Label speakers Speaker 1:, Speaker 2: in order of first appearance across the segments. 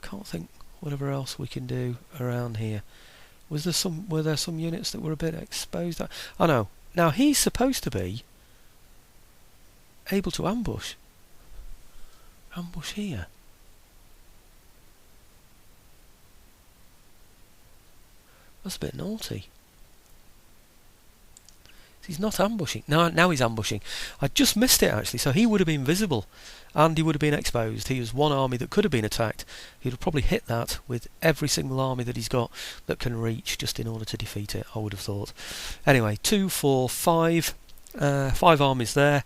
Speaker 1: can't think whatever else we can do around here. Were there some units that were a bit exposed? Oh no. Now he's supposed to be able to ambush here. That's a bit naughty. He's not ambushing. Now he's ambushing. I just missed it actually, so he would have been visible and he would have been exposed. He was one army that could have been attacked. He'd have probably hit that with every single army that he's got that can reach just in order to defeat it, I would have thought. Anyway, 2, 4, 5. 5 armies there.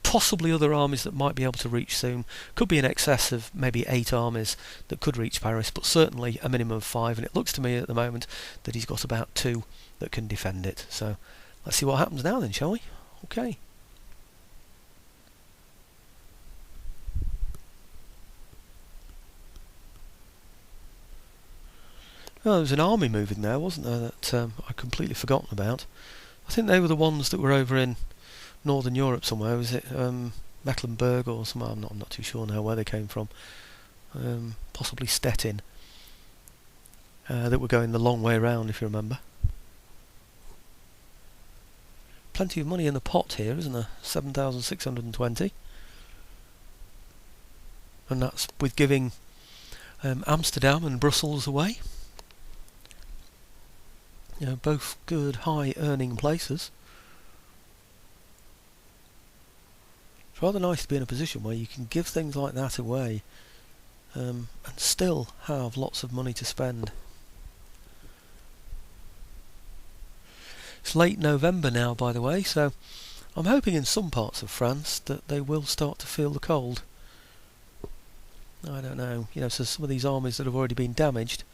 Speaker 1: Possibly other armies that might be able to reach soon. Could be in excess of maybe 8 armies that could reach Paris, but certainly a minimum of 5, and it looks to me at the moment that he's got about 2 that can defend it. So let's see what happens now then, shall we? Okay. Well, there was an army moving there, wasn't there, that I'd completely forgotten about. I think they were the ones that were over in Northern Europe somewhere. Was it Mecklenburg or somewhere? I'm not too sure now where they came from. Possibly Stettin. That were going the long way round, if you remember. Plenty of money in the pot here, isn't there? 7,620. And that's with giving Amsterdam and Brussels away. You know, both good high earning places. It's rather nice to be in a position where you can give things like that away and still have lots of money to spend. It's late November now, by the way, so I'm hoping in some parts of France that they will start to feel the cold. I don't know, you know, so some of these armies that have already been damaged.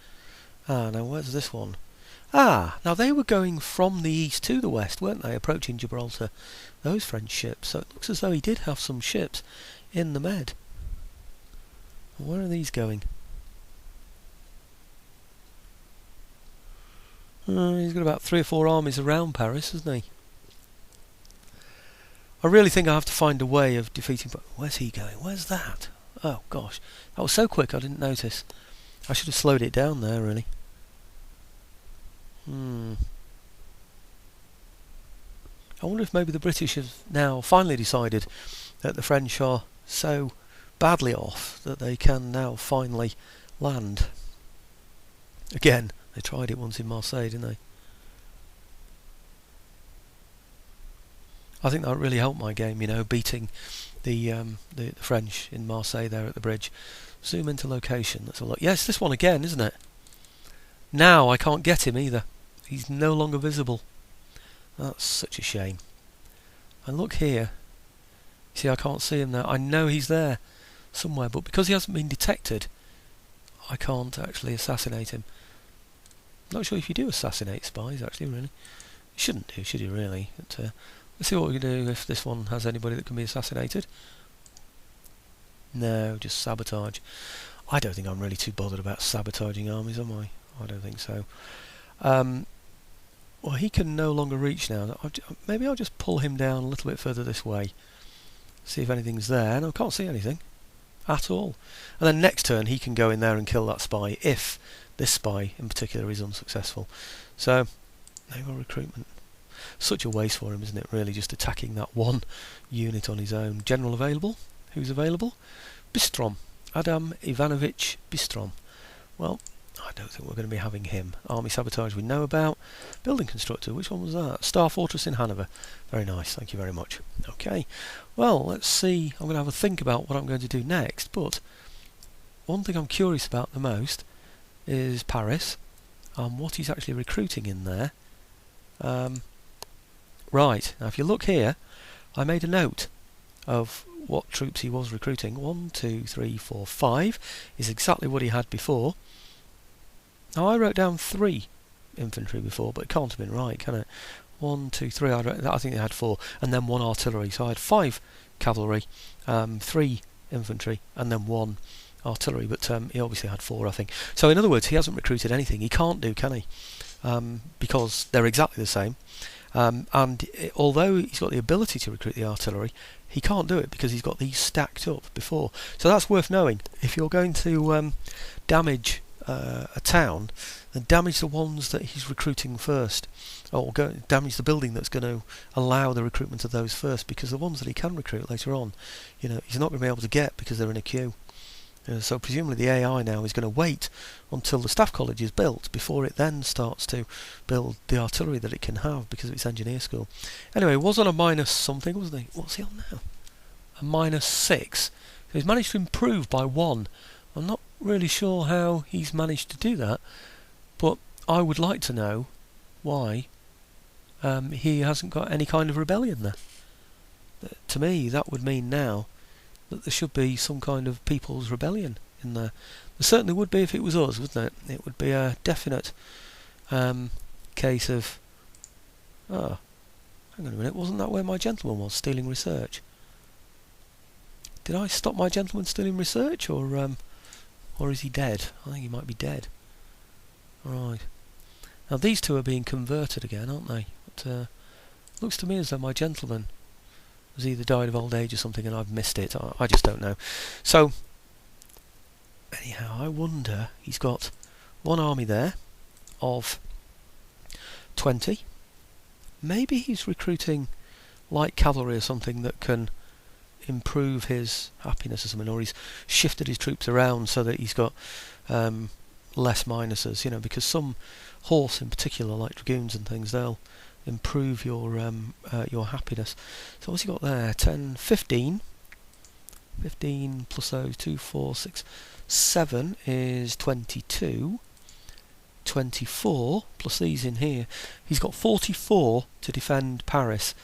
Speaker 1: Now where's this one? Now they were going from the east to the west, weren't they, approaching Gibraltar, those French ships, so it looks as though he did have some ships in the Med. Where are these going? He's got about 3 or 4 armies around Paris, hasn't he? I really think I have to find a way of defeating... Where's he going? Where's that? Oh gosh, that was so quick I didn't notice. I should have slowed it down there, really. I wonder if maybe the British have now finally decided that the French are so badly off that they can now finally land. Again, they tried it once in Marseille, didn't they? I think that really helped my game, you know, beating the French in Marseille there at the bridge. Zoom into location, let's have a look. Yes, this one again, isn't it? Now I can't get him either. He's no longer visible. That's such a shame. And look here. See, I can't see him now. I know he's there somewhere, but because he hasn't been detected, I can't actually assassinate him. Not sure if you do assassinate spies, actually, really. You shouldn't do, should you, really? But, let's see what we can do if this one has anybody that can be assassinated. No, just sabotage. I don't think I'm really too bothered about sabotaging armies, am I? I don't think so. Well, he can no longer reach now. Maybe I'll just pull him down a little bit further this way. See if anything's there. No, I can't see anything at all. And then next turn he can go in there and kill that spy if this spy in particular is unsuccessful. So, naval recruitment. Such a waste for him, isn't it, really, just attacking that one unit on his own. General available? Who's available? Bistrom. Adam Ivanovich Bistrom. Well, I don't think we're going to be having him. Army sabotage we know about. Building constructor, which one was that? Star Fortress in Hanover. Very nice, thank you very much. Okay, well, let's see. I'm going to have a think about what I'm going to do next, but one thing I'm curious about the most is Paris, and what he's actually recruiting in there. Right, now if you look here, I made a note of what troops he was recruiting. 1, 2, 3, 4, 5 is exactly what he had before. Now I wrote down 3 infantry before, but it can't have been right, can it? 1, 2, 3, I think they had 4, and then 1 artillery. So I had 5 cavalry, 3 infantry, and then 1 artillery, but he obviously had 4, I think. So in other words, he hasn't recruited anything. He can't do, can he? Because they're exactly the same. Although he's got the ability to recruit the artillery, he can't do it because he's got these stacked up before. So that's worth knowing. If you're going to damage a town, then damage the ones that he's recruiting first, or damage the building that's going to allow the recruitment of those first, because the ones that he can recruit later on, he's not going to be able to get because they're in a queue. So presumably the AI now is going to wait until the staff college is built before it then starts to build the artillery that it can have because of its engineer school. Anyway, he was on a minus something, wasn't he? What's he on now? A -6. So he's managed to improve by 1. I'm not really sure how he's managed to do that, but I would like to know why he hasn't got any kind of rebellion there. To me, that would mean now that there should be some kind of people's rebellion in there. There certainly would be if it was us, wouldn't it? It would be a definite case of, oh, hang on a minute, wasn't that where my gentleman was, stealing research? Did I stop my gentleman stealing research, or is he dead? I think he might be dead. Right. Now these two are being converted again, aren't they? But looks to me as though my gentleman has either died of old age or something and I've missed it. I just don't know. So, anyhow, I wonder, he's got one army there of 20. Maybe he's recruiting light cavalry or something that can improve his happiness or something, or he's shifted his troops around so that he's got less minuses, because some horse in particular, like dragoons and things, they'll improve your happiness. So what's he got there? 10, 15. 15 plus those 2, 4, 6, 7 is 22. 24 plus these in here. He's got 44 to defend Paris,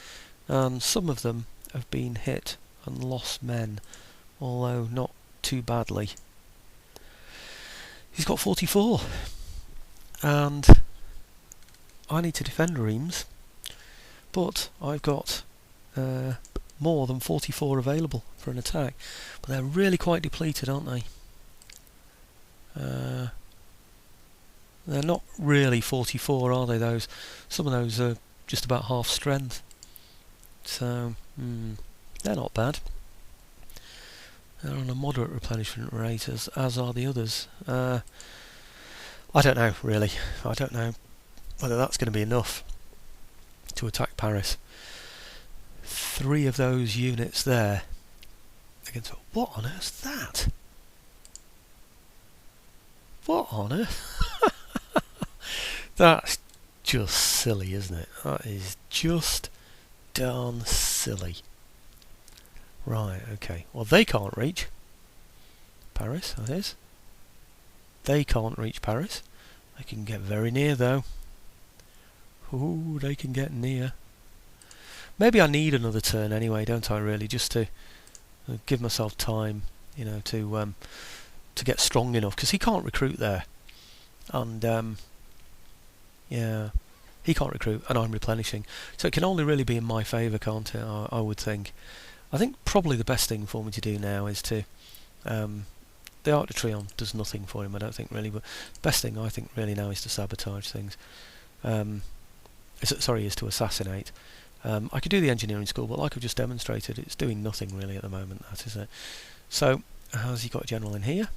Speaker 1: and some of them have been hit and lost men, although not too badly. He's got 44, and I need to defend Reims, but I've got more than 44 available for an attack. But they're really quite depleted, aren't they? They're not really 44, are they? Those, some of those are just about half strength. So they're not bad. They're on a moderate replenishment rate, as are the others. I don't know, really. I don't know whether that's going to be enough to attack Paris. 3 of those units there against, what on earth's that? What on earth? That's just silly, isn't it? That is just darn silly. Right, okay. Well, they can't reach Paris, that is. They can't reach Paris. They can get very near, though. Ooh, they can get near. Maybe I need another turn anyway, don't I, really, just to give myself time, to get strong enough, because he can't recruit there. And, yeah, he can't recruit, and I'm replenishing. So it can only really be in my favour, can't it, I would think. I think probably the best thing for me to do now is to... the Arc de Triomphe does nothing for him, I don't think, really, but the best thing I think really now is to sabotage things. Is to assassinate. I could do the engineering school, but like I've just demonstrated, it's doing nothing really at the moment, that is it. So, has he got a general in here?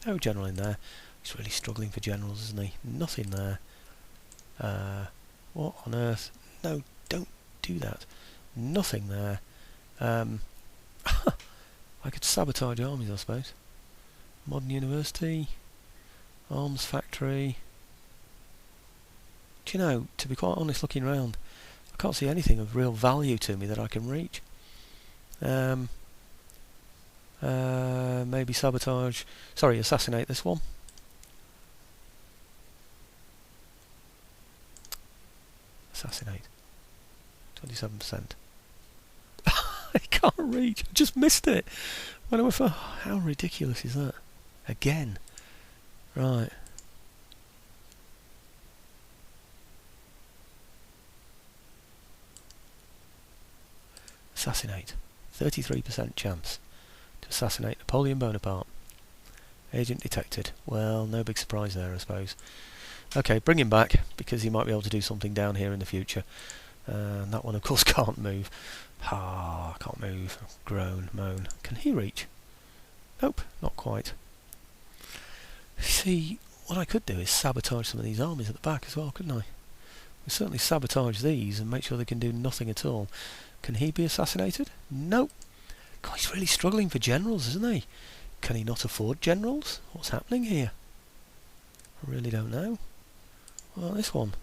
Speaker 1: No general in there. He's really struggling for generals, isn't he? Nothing there. What on earth? No, don't do that. Nothing there. I could sabotage armies, I suppose. Modern university, arms factory. Do you know, to be quite honest, looking around, I can't see anything of real value to me that I can reach. Maybe sabotage, assassinate this one. Assassinate. 27%. I can't reach. I just missed it. How ridiculous is that? Again. Right. Assassinate. 33% chance to assassinate Napoleon Bonaparte. Agent detected. Well, no big surprise there, I suppose. Okay, bring him back, because he might be able to do something down here in the future. And that one, of course, can't move. Can't move. Groan, moan. Can he reach? Nope, not quite. See, what I could do is sabotage some of these armies at the back as well, couldn't I? We certainly sabotage these and make sure they can do nothing at all. Can he be assassinated? Nope. God, he's really struggling for generals, isn't he? Can he not afford generals? What's happening here? I really don't know. Well, this one.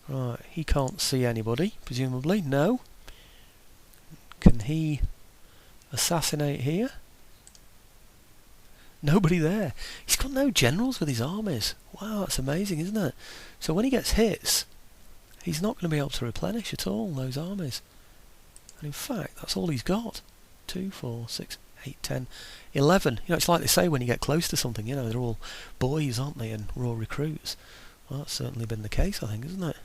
Speaker 1: Right, he can't see anybody, presumably. No. Can he assassinate here? Nobody there. He's got no generals with his armies. Wow, that's amazing, isn't it? So when he gets hits, he's not going to be able to replenish at all those armies. And in fact, that's all he's got. 2, 4, 6, 8, 10, 11. You know, it's like they say when you get close to something, you know, they're all boys, aren't they, and raw recruits. Well, that's certainly been the case, I think, isn't it?